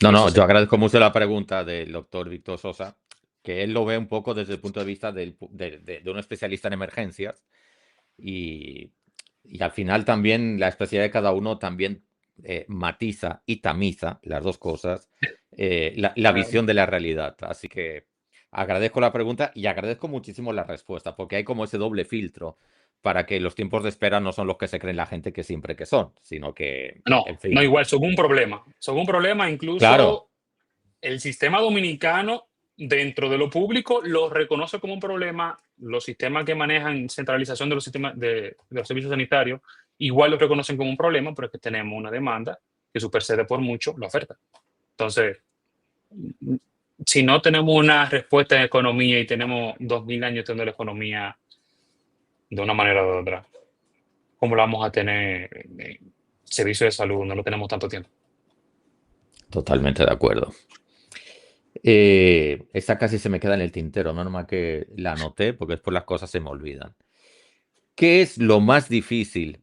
No, Eso no, sí. yo agradezco mucho la pregunta del doctor Víctor Sosa, que él lo ve un poco desde el punto de vista de un especialista en emergencias y, y al final también la especialidad de cada uno también matiza y tamiza las dos cosas, la visión de la realidad. Así que agradezco la pregunta y agradezco muchísimo la respuesta, porque hay como ese doble filtro para que los tiempos de espera no son los que se creen la gente que siempre que son, sino que, No, en no fin, igual, son un problema. Son un problema, claro, incluso el sistema dominicano, dentro de lo público, lo reconoce como un problema. Los sistemas que manejan centralización de los sistemas de los servicios sanitarios, igual lo reconocen como un problema, pero es que tenemos una demanda que supersede por mucho la oferta. Entonces, si no tenemos una respuesta en economía y tenemos 2000 años teniendo la economía de una manera o de otra, ¿cómo la vamos a tener en servicio de salud? No lo tenemos tanto tiempo. totalmente de acuerdo. Esta casi se me queda en el tintero, no nomás que la anoté, porque después las cosas se me olvidan. ¿Qué es lo más difícil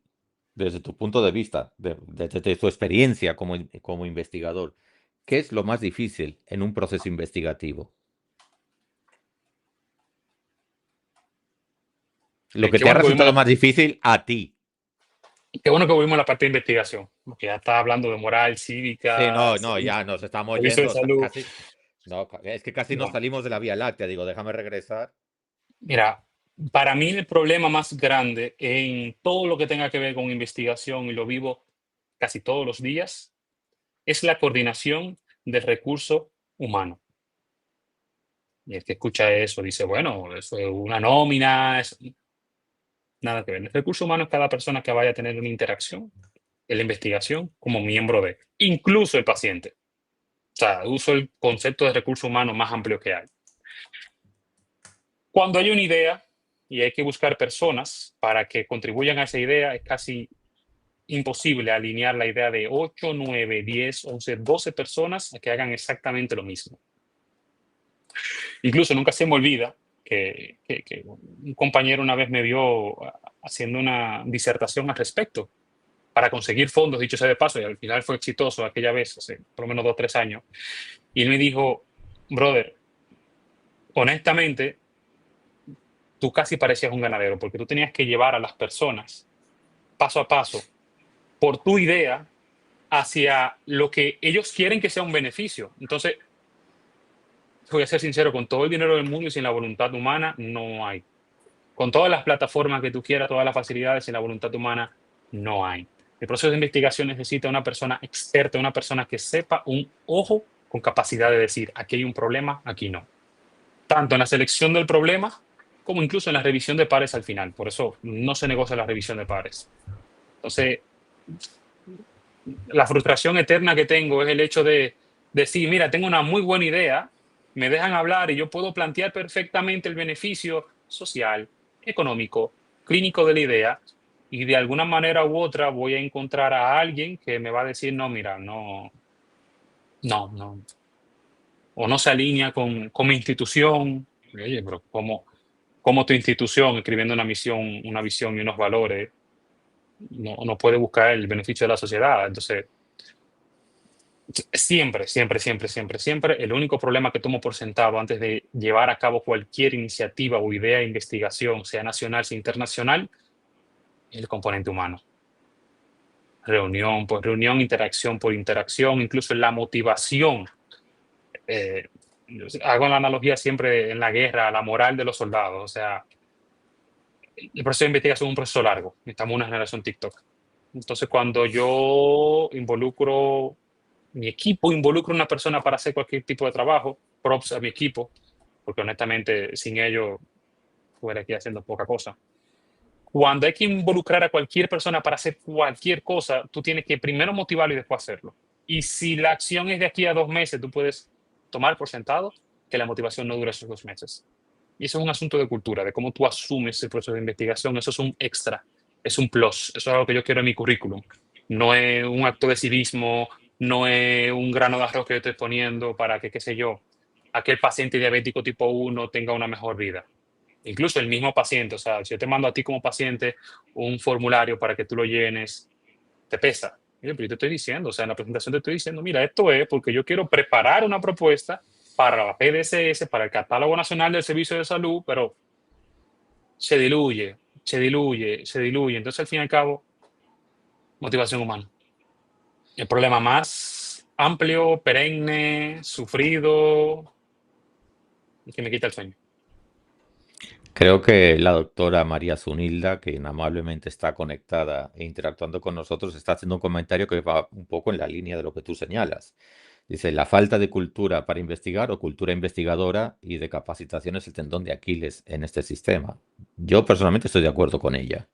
desde tu punto de vista, desde tu experiencia como investigador? ¿Qué es lo más difícil en un proceso investigativo? Lo que Qué te ha bueno que resultado más difícil a ti. qué bueno que volvimos a la parte de investigación, porque ya está hablando de moral Sí, cívica, no, no, ya nos estamos servicio de yendo salud. casi. No, es que casi nos No. salimos de la Vía Láctea. Digo, déjame regresar. Mira, para mí el problema más grande en todo lo que tenga que ver con investigación, y lo vivo casi todos los días, es la coordinación del recurso humano. Y el que escucha eso dice, bueno, eso es una nómina, nada que ver. El recurso humano es cada persona que vaya a tener una interacción en la investigación como miembro de, incluso el paciente. O sea, uso el concepto de recurso humano más amplio que hay. Cuando hay una idea y hay que buscar personas para que contribuyan a esa idea, es casi imposible alinear la idea de 8, 9, 10, 11, 12 personas a que hagan exactamente lo mismo. Incluso nunca se me olvida que un compañero una vez me vio haciendo una disertación al respecto para conseguir fondos, dicho sea de paso, y al final fue exitoso aquella vez, hace por lo menos 2 o 3 años. Y él me dijo, brother, honestamente, tú casi parecías un ganadero, porque tú tenías que llevar a las personas paso a paso por tu idea hacia lo que ellos quieren que sea un beneficio. Entonces, voy a ser sincero, con todo el dinero del mundo y sin la voluntad humana, no hay. Con todas las plataformas que tú quieras, todas las facilidades, sin la voluntad humana, no hay. El proceso de investigación necesita una persona experta, una persona que sepa, un ojo con capacidad de decir, aquí hay un problema, aquí no. Tanto en la selección del problema como incluso en la revisión de pares al final. Por eso no se negocia la revisión de pares. Entonces, la frustración eterna que tengo es el hecho de decir, mira, tengo una muy buena idea, me dejan hablar y yo puedo plantear perfectamente el beneficio social, económico, clínico de la idea, y de alguna manera u otra voy a encontrar a alguien que me va a decir, no, mira, no, no, no, o no se alinea con mi institución. Oye, pero ¿cómo tu institución, escribiendo una misión, una visión y unos valores, no puede buscar el beneficio de la sociedad? Entonces, siempre, siempre, siempre, siempre, siempre, el único problema que tomo por sentado antes de llevar a cabo cualquier iniciativa o idea de investigación, sea nacional, sea internacional, es el componente humano. Reunión por reunión, interacción por interacción, incluso la motivación. Eh, Hago la analogía siempre en la guerra, la moral de los soldados. O sea, el proceso de investigación es un proceso largo. Estamos en una generación TikTok. Entonces, cuando yo involucro mi equipo, involucro a una persona para hacer cualquier tipo de trabajo, props a mi equipo, porque honestamente sin ellos estuviera aquí haciendo poca cosa. Cuando hay que involucrar a cualquier persona para hacer cualquier cosa, tú tienes que primero motivarlo y después hacerlo. Y si la acción es de aquí a 2 meses, tú puedes tomar por sentado que la motivación no dura esos 2 meses. Y eso es un asunto de cultura, de cómo tú asumes el proceso de investigación. Eso es un extra, es un plus. Eso es algo que yo quiero en mi currículum. No es un acto de civismo, no es un grano de arroz que yo estoy poniendo para que, qué sé yo, aquel paciente diabético tipo 1 tenga una mejor vida. Incluso el mismo paciente, o sea, si yo te mando a ti como paciente un formulario para que tú lo llenes, te pesa. Mira, pero yo te estoy diciendo, o sea, en la presentación te estoy diciendo, mira, esto es porque yo quiero preparar una propuesta para la PDSS, para el Catálogo Nacional del Servicio de Salud, pero se diluye, se diluye, se diluye. Entonces, al fin y al cabo, motivación humana. El problema más amplio, perenne, sufrido, y que me quita el sueño. Creo que la doctora María Zunilda, que amablemente está conectada e interactuando con nosotros, está haciendo un comentario que va un poco en la línea de lo que tú señalas. Dice, la falta de cultura para investigar o cultura investigadora y de capacitación es el tendón de Aquiles en este sistema. Yo personalmente estoy de acuerdo con ella.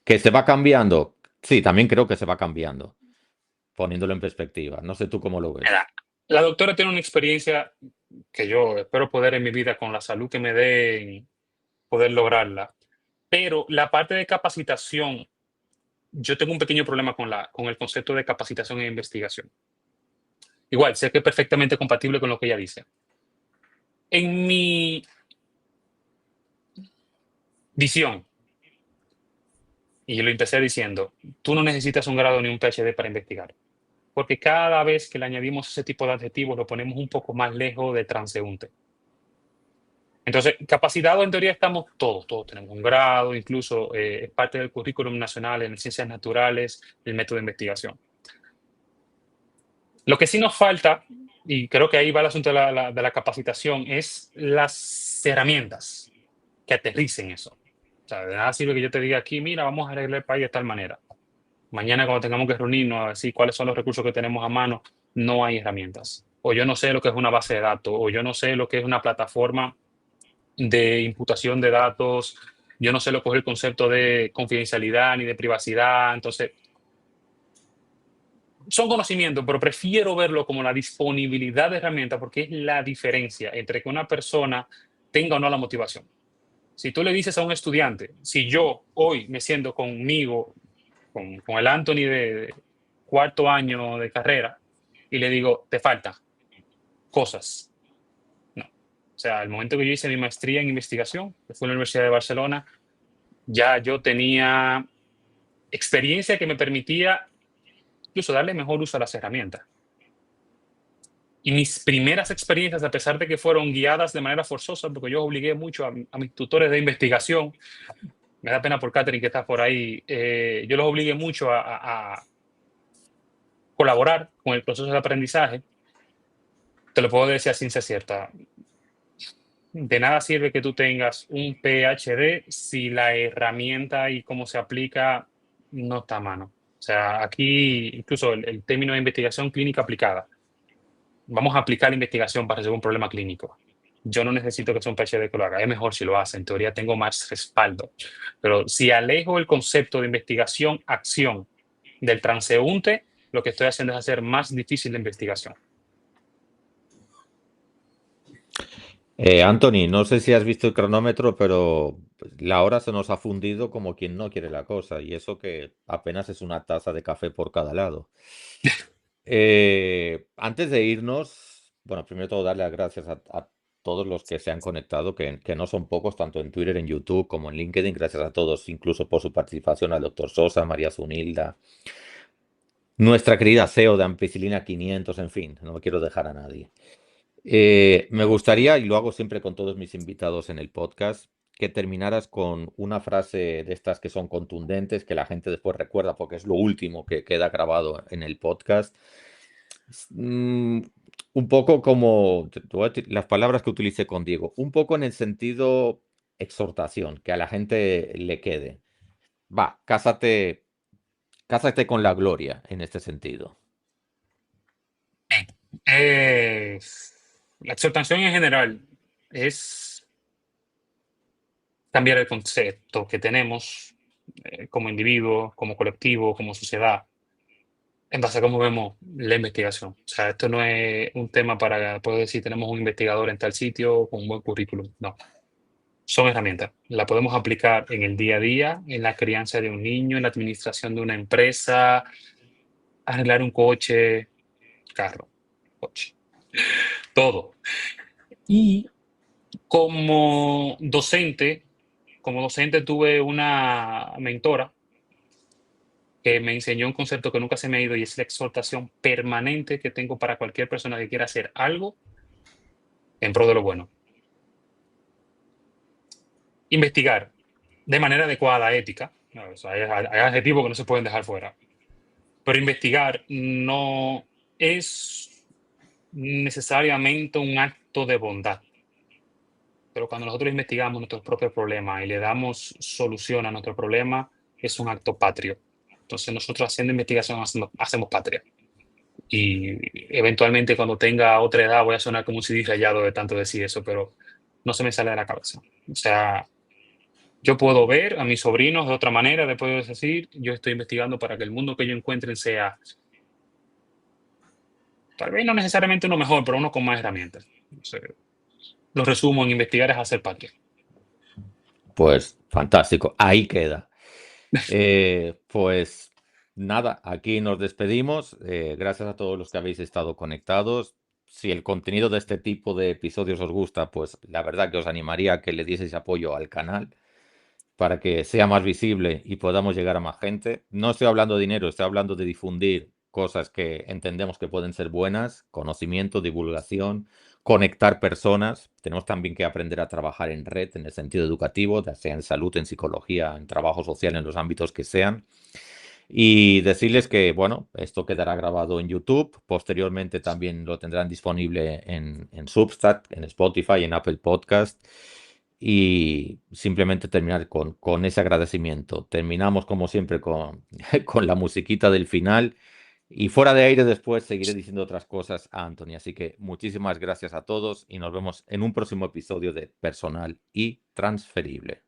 ¿Que se va cambiando? Sí, también creo que se va cambiando, poniéndolo en perspectiva. No sé tú cómo lo ves. La doctora tiene una experiencia que yo espero poder en mi vida con la salud que me dé poder lograrla. Pero la parte de capacitación, yo tengo un pequeño problema con el concepto de capacitación e investigación. Igual, sé que es perfectamente compatible con lo que ella dice. En mi visión, y yo lo empecé diciendo, tú no necesitas un grado ni un PhD para investigar, porque cada vez que le añadimos ese tipo de adjetivos lo ponemos un poco más lejos de transeúnte. Entonces, capacitados en teoría estamos todos tenemos un grado, incluso es parte del currículum nacional en ciencias naturales, el método de investigación. Lo que sí nos falta, y creo que ahí va el asunto de la capacitación, es las herramientas que aterricen eso. O sea, de nada sirve que yo te diga aquí, mira, vamos a arreglar el país de tal manera. Mañana cuando tengamos que reunirnos a decir cuáles son los recursos que tenemos a mano, no hay herramientas. O yo no sé lo que es una base de datos, o yo no sé lo que es una plataforma de imputación de datos, yo no sé lo que es el concepto de confidencialidad ni de privacidad. Entonces, son conocimientos, pero prefiero verlo como la disponibilidad de herramientas porque es la diferencia entre que una persona tenga o no la motivación. Si tú le dices a un estudiante, si yo hoy me siento conmigo, con el Anthony de cuarto año de carrera, y le digo, te faltan cosas. No. O sea, el momento que yo hice mi maestría en investigación, que fue en la Universidad de Barcelona, ya yo tenía experiencia que me permitía incluso darle mejor uso a las herramientas. Y mis primeras experiencias, a pesar de que fueron guiadas de manera forzosa, porque yo obligué mucho a mis tutores de investigación, me da pena por Catherine que está por ahí, yo los obligué mucho a colaborar con el proceso de aprendizaje. Te lo puedo decir a ciencia cierta. De nada sirve que tú tengas un PhD si la herramienta y cómo se aplica no está a mano. O sea, aquí incluso el término de investigación clínica aplicada. Vamos a aplicar la investigación para resolver un problema clínico. Yo no necesito que sea un PhD que lo haga, es mejor si lo hace, en teoría tengo más respaldo. Pero si alejo el concepto de investigación-acción del transeúnte, lo que estoy haciendo es hacer más difícil la investigación. Anthony, no sé si has visto el cronómetro, pero la hora se nos ha fundido como quien no quiere la cosa, y eso que apenas es una taza de café por cada lado. Antes de irnos, bueno, primero de todo darle las gracias a todos los que se han conectado, que no son pocos, tanto en Twitter, en YouTube como en LinkedIn. Gracias a todos, incluso por su participación, al doctor Sosa, María Zunilda, nuestra querida CEO de Ampicilina 500, en fin, no quiero dejar a nadie. Me gustaría, y lo hago siempre con todos mis invitados en el podcast, que terminaras con una frase de estas que son contundentes, que la gente después recuerda porque es lo último que queda grabado en el podcast. Mm, un poco como te voy a las palabras que utilicé con Diego, un poco en el sentido exhortación, que a la gente le quede. Va, cásate con la gloria en este sentido. Eh, la exhortación en general es cambiar el concepto que tenemos como individuo, como colectivo, como sociedad, en base a cómo vemos la investigación. O sea, esto no es un tema para poder decir tenemos un investigador en tal sitio con un buen currículum. No, son herramientas. La podemos aplicar en el día a día, en la crianza de un niño, en la administración de una empresa, arreglar un coche, carro, coche, todo. Y como docente tuve una mentora que me enseñó un concepto que nunca se me ha ido y es la exhortación permanente que tengo para cualquier persona que quiera hacer algo en pro de lo bueno. Investigar de manera adecuada, ética. No, o sea, hay adjetivos que no se pueden dejar fuera. Pero investigar no es necesariamente un acto de bondad. Pero cuando nosotros investigamos nuestros propios problemas y le damos solución a nuestro problema, es un acto patrio. Entonces nosotros haciendo investigación hacemos patria. Y eventualmente cuando tenga otra edad voy a sonar como un CD rayado de tanto decir eso, pero no se me sale de la cabeza. O sea, yo puedo ver a mis sobrinos de otra manera, después de decir, yo estoy investigando para que el mundo que ellos encuentren sea, tal vez no necesariamente uno mejor, pero uno con más herramientas. Entonces, lo resumo en investigar es hacer patria. Pues fantástico, ahí queda. Pues nada, aquí nos despedimos. Gracias a todos los que habéis estado conectados. Si el contenido de este tipo de episodios os gusta, pues la verdad que os animaría a que le dieseis apoyo al canal para que sea más visible y podamos llegar a más gente. No estoy hablando de dinero, estoy hablando de difundir cosas que entendemos que pueden ser buenas, conocimiento, divulgación, conectar personas. Tenemos también que aprender a trabajar en red en el sentido educativo, ya sea en salud, en psicología, en trabajo social, en los ámbitos que sean. Y decirles que, bueno, esto quedará grabado en YouTube. Posteriormente también lo tendrán disponible en Substack, en Spotify, en Apple Podcast. Y simplemente terminar con ese agradecimiento. Terminamos como siempre con, con la musiquita del final. Y fuera de aire después seguiré diciendo otras cosas a Anthony. Así que muchísimas gracias a todos y nos vemos en un próximo episodio de Personal y Transferible.